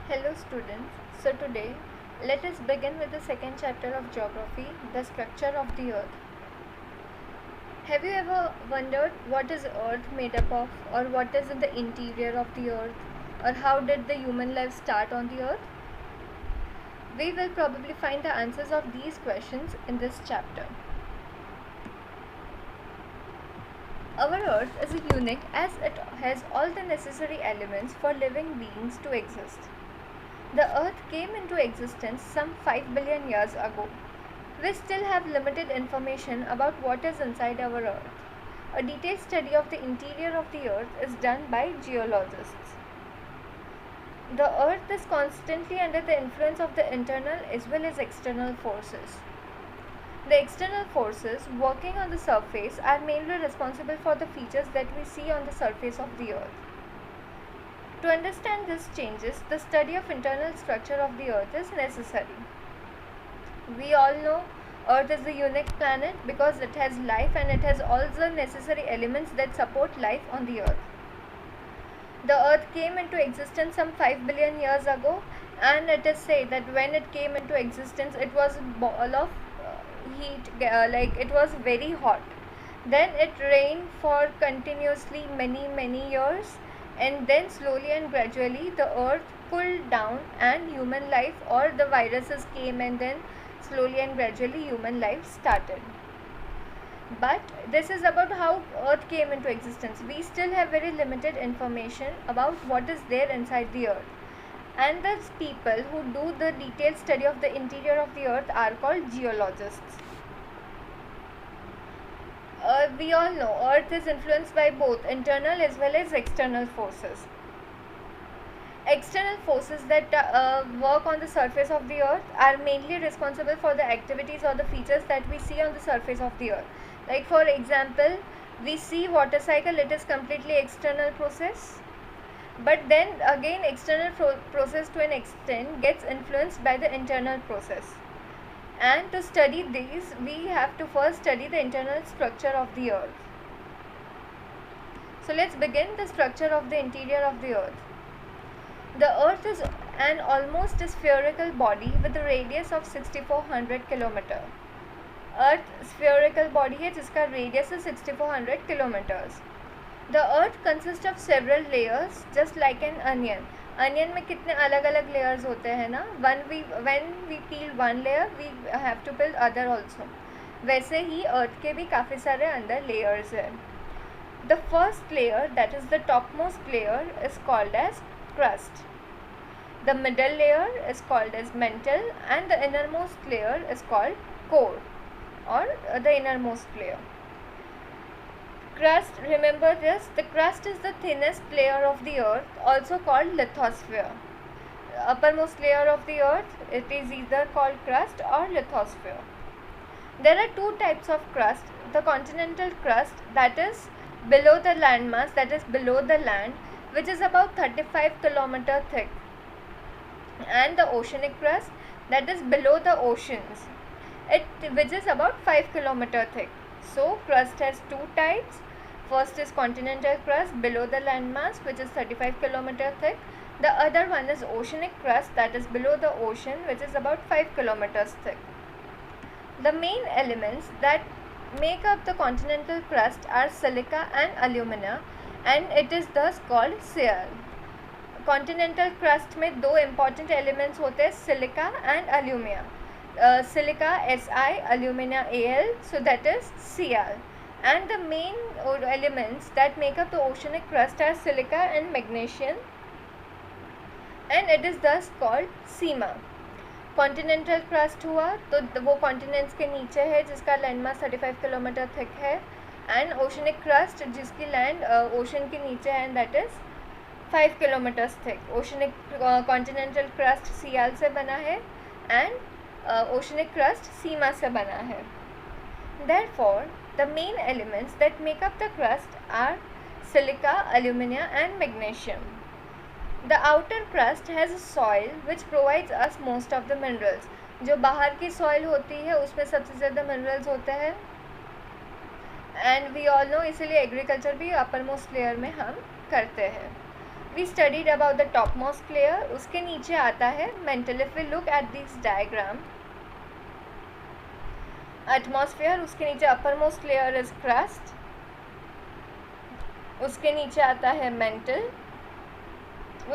Hello students, so today let us begin with the second chapter of geography, the structure of the earth. Have you ever wondered what is earth made up of, or what is in the interior of the earth, or how did the human life start on the earth? We will probably find the answers of these questions in this chapter. Our earth is unique as it has all the necessary elements for living beings to exist. The earth came into existence some 5 billion years ago. We still have limited information about what is inside our earth. A detailed study of the interior of the earth is done by geologists. The earth is constantly under the influence of the internal as well as external forces. The external forces working on the surface are mainly responsible for the features that we see on the surface of the earth. To understand these changes, the study of internal structure of the earth is necessary. We all know earth is a unique planet because it has life and it has all the necessary elements that support life on the earth. The earth came into existence some 5 billion years ago, and it is said that when it came into existence it was a ball of heat, like it was very hot. Then it rained for continuously many years, and then slowly and gradually the earth cooled down and human life or the viruses came, and then slowly and gradually human life started. But this is about how earth came into existence. We still have very limited information about what is there inside the earth, and the people who do the detailed study of the interior of the earth are called geologists. We all know earth is influenced by both internal as well as external forces. External forces that work on the surface of the earth are mainly responsible for the activities or the features that we see on the surface of the earth. Like for example, we see water cycle, it is completely external process. But then again external process to an extent gets influenced by the internal process. And to study these, we have to first study the internal structure of the earth. So let's begin the structure of the interior of the earth. The earth is an almost spherical body with a radius of 6400 kilometre. Earth spherical body है जिसका radius है 6400 kilometers. The earth consists of several layers just like an onion. Onion में कितने अलग अलग layers होते हैं ना. When we peel one layer, we have to peel other also. वैसे ही earth के भी काफ़ी सारे अंदर layers हैं. The first layer, that is the topmost layer, is called as crust. The middle layer is called as mantle, and the innermost layer is called core, or the innermost layer. Crust, remember this, the crust is the thinnest layer of the earth, also called lithosphere. Uppermost layer of the earth, it is either called crust or lithosphere. There are two types of crust. The continental crust, that is below the landmass, that is below the land, which is about 35 km thick, and the oceanic crust, that is below the oceans, which is about 5 km thick. So crust has two types. First is continental crust below the landmass, which is 35 km thick. The other one is oceanic crust, that is below the ocean, which is about 5 km thick. The main elements that make up the continental crust are silica and alumina, and it is thus called Sial. Continental crust में दो important elements होते हैं, silica and alumina. Silica Si, alumina Al, so that is Sial. And the main elements that make up the oceanic crust are silica and magnesium, and it is thus called Sima. Continental crust हुआ तो वो continents के नीचे है जिसका land mass 35 kilometre thick है, and oceanic crust जिसकी land ocean के नीचे है, and that is 5 kilometres thick. Oceanic continental crust sial से बना है, एंड ओशनिक क्रस्ट सीमा से बना है. Therefore, the main elements that make up the crust are silica, alumina and magnesium. The outer crust has a soil which provides us most of the minerals. जो बाहर की soil होती है उसमें सबसे ज़्यादा minerals होते हैं, and we all know इसीलिए agriculture भी uppermost layer में हम करते हैं. We studied about the top most layer. उसके नीचे आता है mantle. If we look at this diagram, atmosphere, उसके नीचे upper most layer is crust, उसके नीचे आता है मेंटल,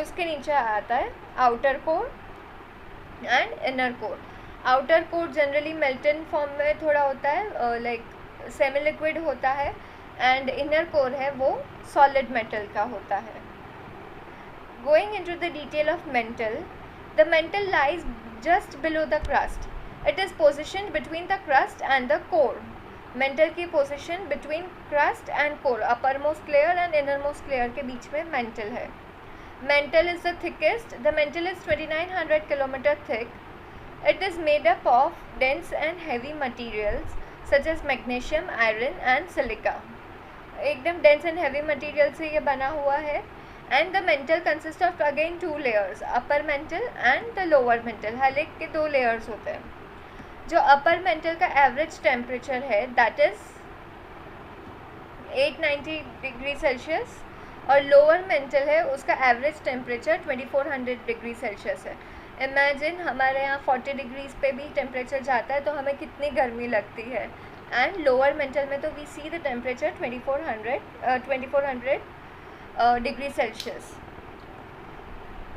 उसके नीचे आता है outer core and inner core. Outer core generally molten form में थोड़ा होता है, लाइक सेमी लिक्विड होता है, एंड इनर कोर है वो सॉलिड मेटल का होता है. Going into the detail of mantle, the mantle lies just below the crust. It is position between the crust and the core. Mantle की position between crust and core, upper most layer and inner most layer के बीच में mental है. Mantle is the thickest. The mantle is 2900 km thick. It is made up of dense and heavy materials such as magnesium, iron and silica. एकदम dense and heavy material से ये बना हुआ है. And the mantle consists of again two layers, upper mantle and the lower mantle. हर एक के दो layers होते हैं. जो upper mantle का average temperature है that is 890 डिग्री सेल्सियस, और लोअर मेंटल है उसका एवरेज टेम्परेचर 2400 डिग्री सेल्सियस है. इमेजिन हमारे यहाँ 40 डिग्रीज पे भी टेम्परेचर जाता है तो हमें कितनी गर्मी लगती है. एंड लोअर मेंटल में तो we see the temperature 2400 degree Celsius.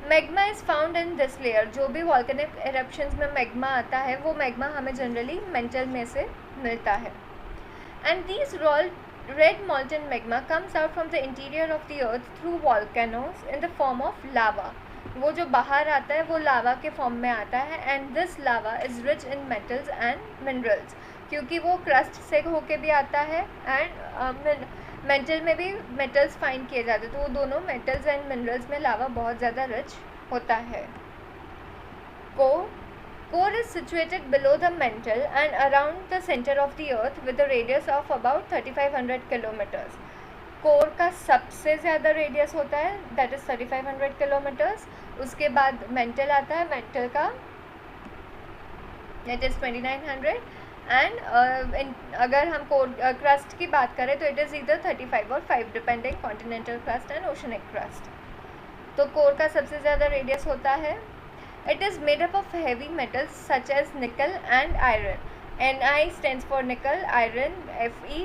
Magma is found in this layer. जो भी वॉल्केनिक एरप्शंस में मैग्मा आता है वो मैग्मा हमें जनरली मेंटल में से मिलता है. And these red molten magma comes out from the interior of the earth through volcanoes in the form of lava. वो जो बाहर आता है वो लावा के फॉर्म में आता है. And this lava is rich in metals and minerals, क्योंकि वो क्रस्ट से होके भी आता है एंड मेंटल में भी मेटल्स फाइंड किए जाते हैं, तो वो दोनों मेटल्स एंड मिनरल्स में लावा बहुत ज़्यादा रिच होता है. Core is situated below the mantle and around the center of the earth with a radius of about 3500 kilometers. Core का सबसे ज़्यादा रेडियस होता है, that is 3500 kilometers. उसके बाद मेंटल आता है, मेंटल का that is 2900. एंड अगर हम कोर क्रस्ट की बात करें तो इट इज़ इधर 35 और 5 depending continental crust and oceanic crust. तो कोर का सबसे ज़्यादा रेडियस होता है. It is made up of heavy metals such as nickel and iron. Ni stands for nickel, iron, Fe.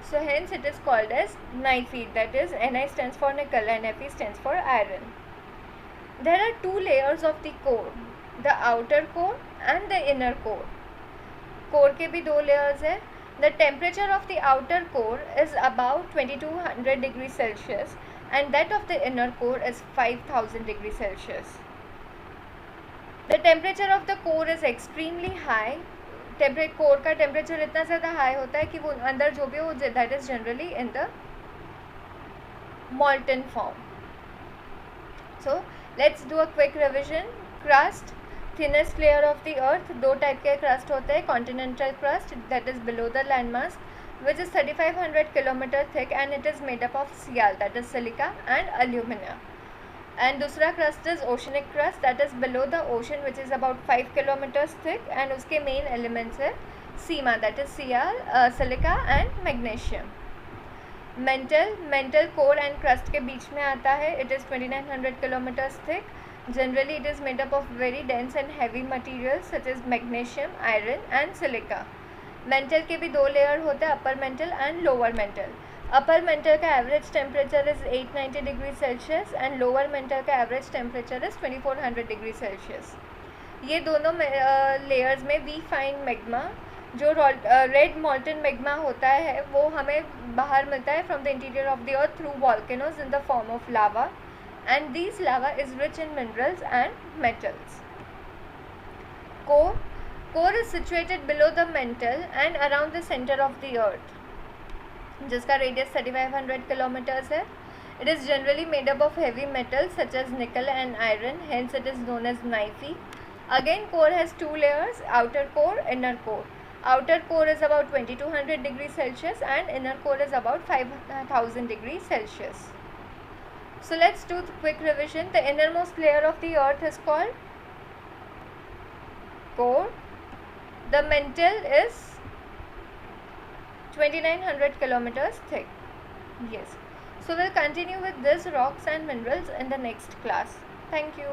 So hence it is called as Ni-Fe. That is, Ni stands for nickel and Fe stands for iron. There are two layers of the core, the outer core and the inner core. Core के भी दो layers है. The temperature of the outer core is about 2200 degrees Celsius and that of the inner core is 5000 degrees Celsius. The temperature of the core is extremely high. Core का temperature इतना ज़्यादा high होता है कि वो अंदर जो भी हो that is generally in the molten form. So let's do a quick revision. Crust, thinnest layer of the earth. दो टाइप के crust होते हैं. Continental crust that is below the landmass which is 3500 km thick and it is made up of Sial that is silica and alumina. And दूसरा crust is oceanic crust that is below the ocean which is about 5 kilometers thick and उसके main elements है सीमा that is Sial, silica and magnesium. Mantle core and crust के बीच में आता है. It is 2900 kilometers thick. Generally it is made up of very dense and heavy materials such as magnesium, iron and silica. Mantle के भी दो layer होते हैं, upper mantle and lower mantle. Upper mantle का average temperature is 890 degree Celsius and lower mantle का average temperature is 2400 degree Celsius. ये दोनों layers में वी फाइंड मैग्मा. जो रेड मॉल्टन मैग्मा होता है वो हमें बाहर मिलता है from the interior of the earth through volcanoes in the form of lava and this lava is rich in minerals and metals. Core is situated below the mantle and around the centre of the earth जिसका radius 3500 kilometres है. It is generally made up of heavy metals such as nickel and iron, hence it is known as Ni-Fe. Again core has two layers, outer core, inner core. Outer core is about 2200 degrees Celsius and inner core is about 5000 degrees Celsius. So let's do the quick revision. The innermost layer of the earth is called core. The mantle is 2900 kilometers thick. Yes. So we'll continue with this rocks and minerals in the next class. Thank you.